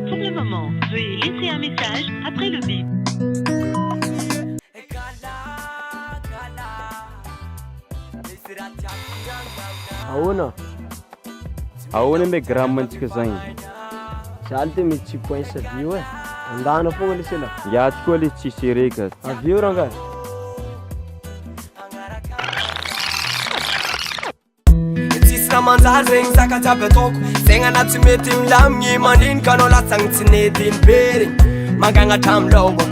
pour le moment. Veuillez laisser un message après le bip. Ahoana me gramantsika zagny. Salte me tsy point savio andana fogna le sela. Yaty koa le tsisy ereka. Avio ranga. Manzary zegny zaka jiaby ataoko zegny anaty tsy mety milamigny mandinika anao latsagny tsy netiny be regny mangagnatra amilôvako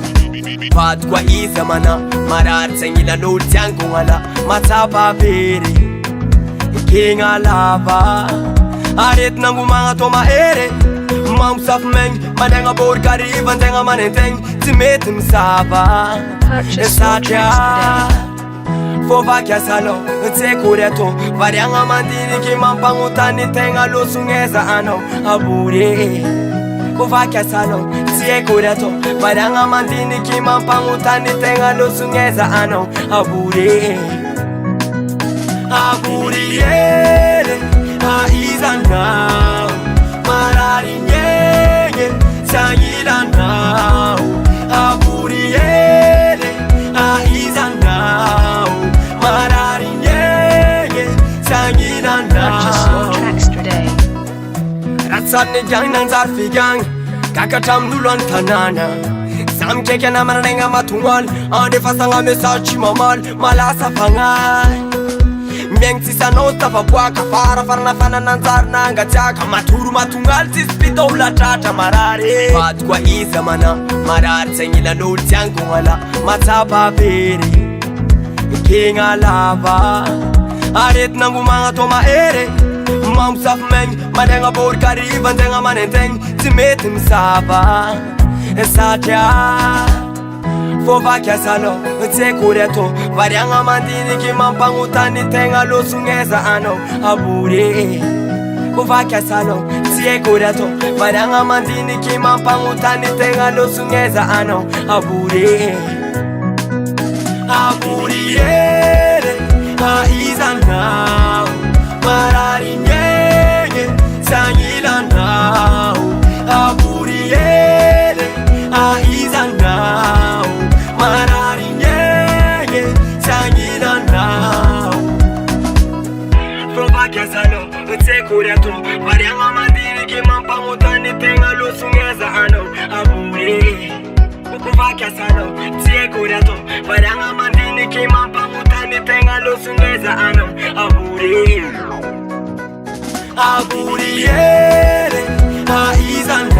vady koa izy amana marary zegny ilan'olo tiangogna matsapa be regny ikegna lava aretina angomagna atao mahery mamosafy maigny manegna borikariva antegna manentegny tsy mety misava satria Fovakia salo, tse kureto varianga mandiniki mampangutani tenga losungeza ano abure Fovakia salo, tse kureto varianga mandiniki mampangutani tenga losungeza ano abure Aburiere, aizanga marari nyenge, sangila nao Aburiere, aizanga Ratsarny jagny nanjary figagny kakatra amin'olo any tanàna Samy kaiky anamananegna matongaly andefasagna message tsy mamaly malasa fagnahy Miaigny tsisy anao tafaboaka farafarana fanananjary nangatsiaka matoro matongaly tsisy pitôla tratra marary Vady koa izy amana marary zegny ilan'olo tiangogna matsapa bery Ikegna lava aretina angomagna atao mahery mamosafy maigny manegna borikariva antegna manentegny tsy mety misava satria Fovakia salo, tse kureto variagna mandiniky mampangutany tegna losungeza anao abure Fovakia salo, tse kureto variagna mandiniky mampangutany tegna losungeza anao abure Aburiere, aizanao marari nyenge, sangilanao Aburiere, aizanao marari nyenge, sangilanao Fovakia salo, tse kureto variagna mandiniky mampangutany tegna losungeza anao abure Fovakia salo, tse kureto variagna mandiniky mampangutany tegna losungeza anao abure Aburiere, aizanao